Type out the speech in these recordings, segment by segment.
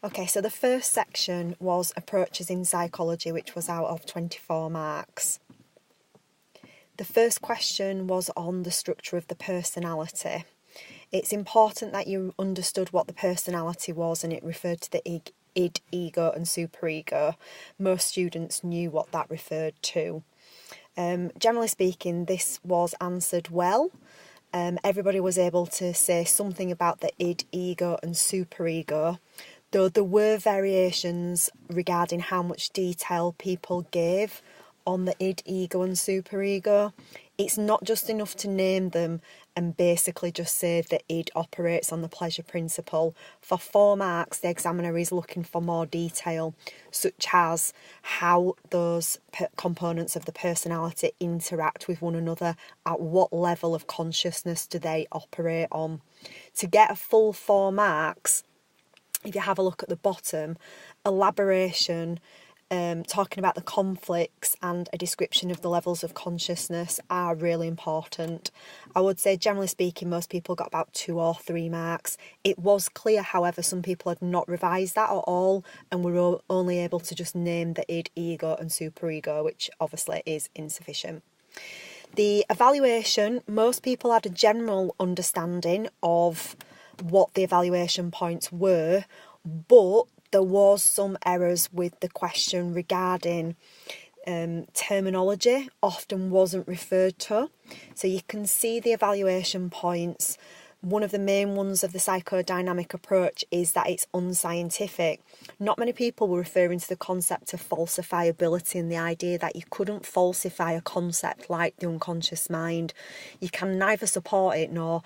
Okay, so the first section was approaches in psychology, which was out of 24 marks. The first question was on the structure of the personality. It's important that you understood what the personality was, and it referred to the id, ego and superego. Most students knew what that referred to. Generally speaking, this was answered well. Everybody was able to say something about the id, ego and superego, though there were variations regarding how much detail people gave on the id, ego and superego. It's not just enough to name them and basically just say that id operates on the pleasure principle. For 4 marks, the examiner is looking for more detail, such as how those components of the personality interact with one another, at what level of consciousness do they operate on. To get a full 4 marks, if you have a look at the bottom, elaboration, talking about the conflicts and a description of the levels of consciousness are really important. I would say, generally speaking, most people got about 2 or 3 marks. It was clear, however, some people had not revised that at all and were only able to just name the id, ego and superego, which obviously is insufficient. The evaluation, most people had a general understanding of what the evaluation points were, but there was some errors with the question regarding terminology, often wasn't referred to. So you can see the evaluation points. One of the main ones of the psychodynamic approach is that it's unscientific. Not many people were referring to the concept of falsifiability and the idea that you couldn't falsify a concept like the unconscious mind. You can neither support it nor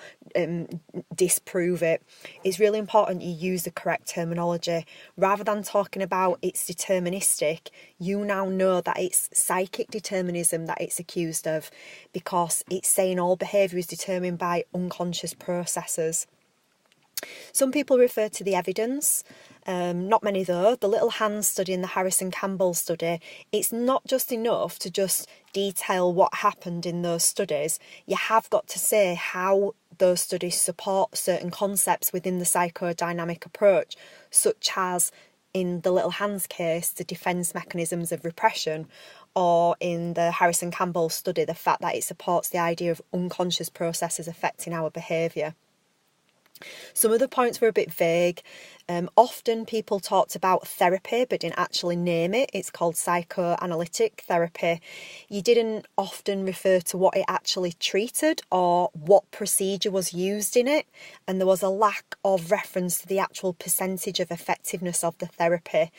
disprove it. It's really important you use the correct terminology. Rather than talking about it's deterministic, you now know that it's psychic determinism that it's accused of, because it's saying all behaviour is determined by unconscious processes. Some people refer to the evidence, not many though. The Little Hands study and the Harrison-Campbell study, it's not just enough to just detail what happened in those studies. You have got to say how those studies support certain concepts within the psychodynamic approach, such as in the Little Hands case, the defence mechanisms of repression, or in the Harrison-Campbell study, the fact that it supports the idea of unconscious processes affecting our behaviour. Some of the points were a bit vague. Often people talked about therapy but didn't actually name it. It's called psychoanalytic therapy. You didn't often refer to what it actually treated or what procedure was used in it, and there was a lack of reference to the actual percentage of effectiveness of the therapy.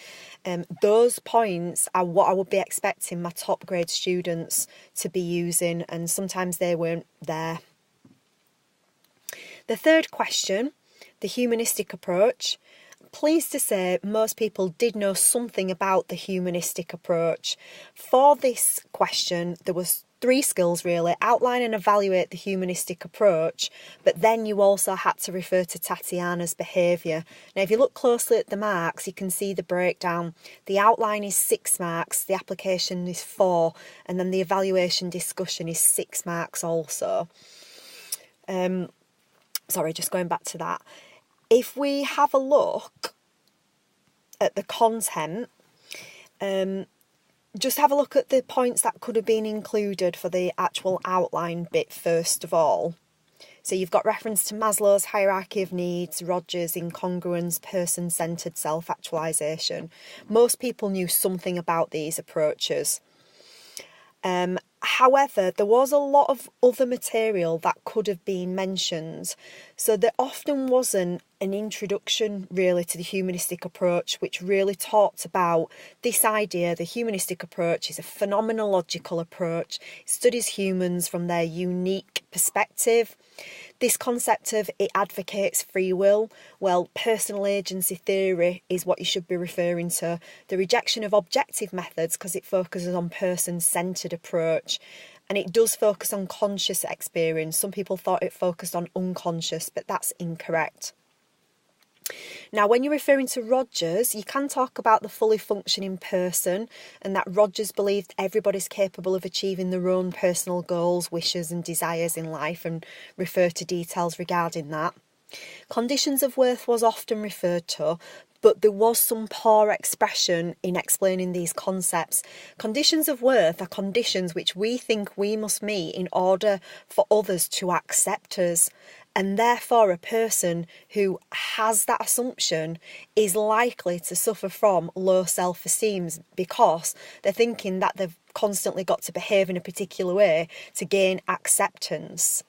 Those points are what I would be expecting my top grade students to be using, and sometimes they weren't there. The third question, the humanistic approach. Pleased to say most people did know something about the humanistic approach. For this question, there was 3 skills really: outline and evaluate the humanistic approach, but then you also had to refer to Tatiana's behaviour. Now, if you look closely at the marks, you can see the breakdown. The outline is 6 marks, the application is 4, and then the evaluation discussion is 6 marks also. Sorry, just going back to that. If we have a look at the content, just have a look at the points that could have been included for the actual outline bit first of all. So you've got reference to Maslow's hierarchy of needs, Rogers' incongruence, person-centred self-actualisation. Most people knew something about these approaches. However, there was a lot of other material that could have been mentioned. So there often wasn't an introduction really to the humanistic approach, which really talked about this idea. The humanistic approach is a phenomenological approach. It studies humans from their unique perspective. This concept of it advocates free will, well, personal agency theory is what you should be referring to. The rejection of objective methods, because it focuses on person-centred approach. And it does focus on conscious experience. Some people thought it focused on unconscious, but that's incorrect. Now, when you're referring to Rogers, you can talk about the fully functioning person, and that Rogers believed everybody's capable of achieving their own personal goals, wishes and desires in life, and refer to details regarding that. Conditions of worth was often referred to, but there was some poor expression in explaining these concepts. Conditions of worth are conditions which we think we must meet in order for others to accept us. And therefore, a person who has that assumption is likely to suffer from low self-esteem because they're thinking that they've constantly got to behave in a particular way to gain acceptance.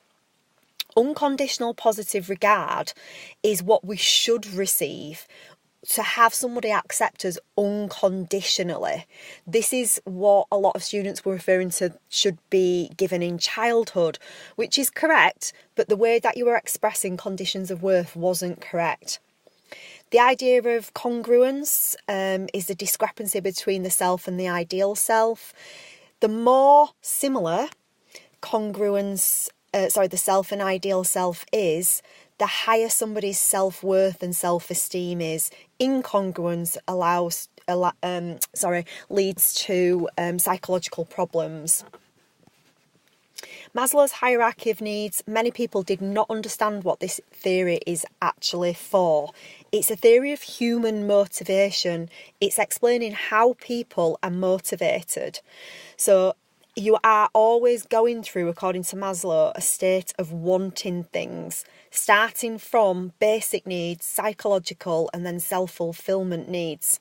Unconditional positive regard is what we should receive. To have somebody accept us unconditionally. This is what a lot of students were referring to should be given in childhood, which is correct, but the way that you were expressing conditions of worth wasn't correct. The idea of congruence is the discrepancy between the self and the ideal self. The more similar the self and ideal self is, the higher somebody's self-worth and self-esteem is. Incongruence leads to psychological problems. Maslow's hierarchy of needs, many people did not understand what this theory is actually for. It's a theory of human motivation. It's explaining how people are motivated. So you are always going through, according to Maslow, a state of wanting things, starting from basic needs, psychological, and then self-fulfillment needs.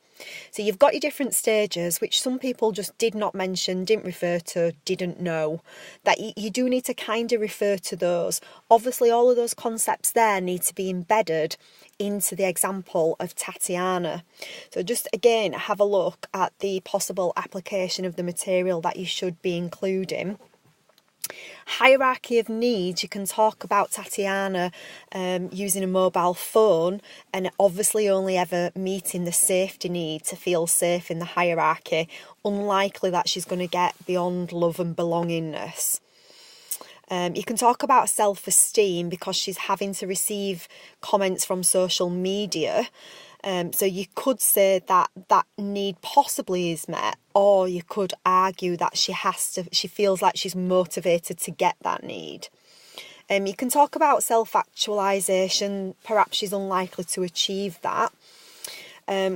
So you've got your different stages, which some people just did not mention, didn't refer to, didn't know, that you do need to kind of refer to those. Obviously, all of those concepts there need to be embedded into the example of Tatiana. So just again, have a look at the possible application of the material that you should be including. Hierarchy of needs, you can talk about Tatiana using a mobile phone and obviously only ever meeting the safety need to feel safe in the hierarchy. Unlikely that she's going to get beyond love and belongingness. You can talk about self-esteem because she's having to receive comments from social media. So you could say that that need possibly is met, or you could argue that she feels like she's motivated to get that need. You can talk about self-actualization. Perhaps she's unlikely to achieve that.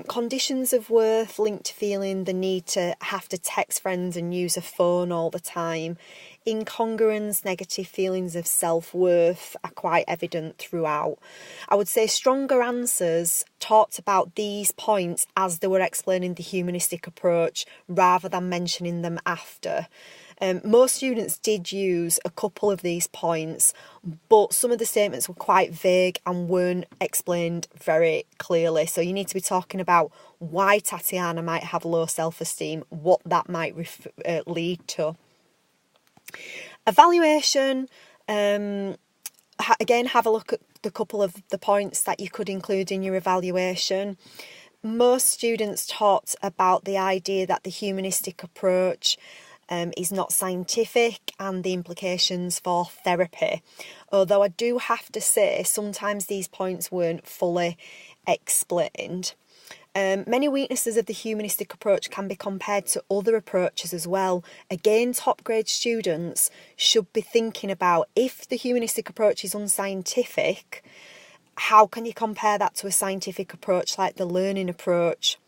Conditions of worth linked to feeling the need to have to text friends and use a phone all the time. Incongruence, negative feelings of self-worth are quite evident throughout. I would say stronger answers talked about these points as they were explaining the humanistic approach rather than mentioning them after. Most students did use a couple of these points, but some of the statements were quite vague and weren't explained very clearly. So you need to be talking about why Tatiana might have low self-esteem, what that might lead to. Evaluation, again, have a look at the couple of the points that you could include in your evaluation. Most students talked about the idea that the humanistic approach is not scientific and the implications for therapy. Although I do have to say sometimes these points weren't fully explained. Many weaknesses of the humanistic approach can be compared to other approaches as well. Again, top grade students should be thinking about, if the humanistic approach is unscientific, how can you compare that to a scientific approach like the learning approach?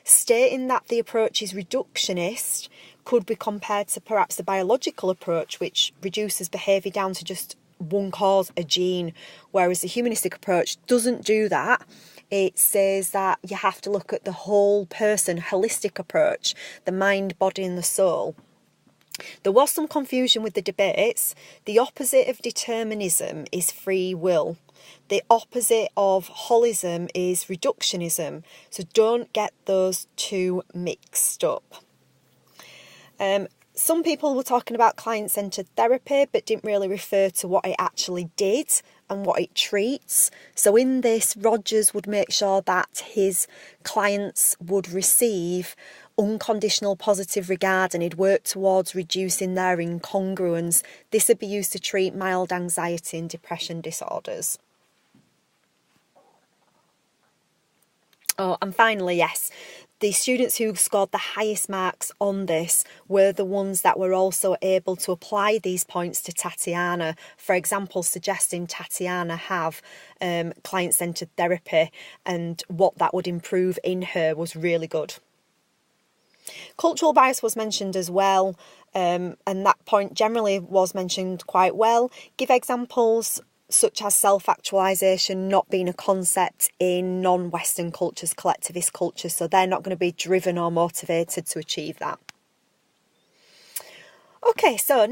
Stating that the approach is reductionist could be compared to perhaps the biological approach, which reduces behaviour down to just one cause, a gene, whereas the humanistic approach doesn't do that. It says that you have to look at the whole person, holistic approach, the mind, body and the soul. There was some confusion with the debates. The opposite of determinism is free will. The opposite of holism is reductionism. So don't get those two mixed up. Some people were talking about client-centred therapy but didn't really refer to what it actually did and what it treats. So in this, Rogers would make sure that his clients would receive unconditional positive regard and he'd work towards reducing their incongruence. This would be used to treat mild anxiety and depression disorders. Oh, and finally, yes, The students who scored the highest marks on this were the ones that were also able to apply these points to Tatiana. For example, suggesting Tatiana have client-centred therapy, and what that would improve in her was really good. Cultural bias was mentioned as well, and that point generally was mentioned quite well. Give examples such as self-actualisation not being a concept in non-Western cultures, collectivist cultures, so they're not going to be driven or motivated to achieve that. Okay, so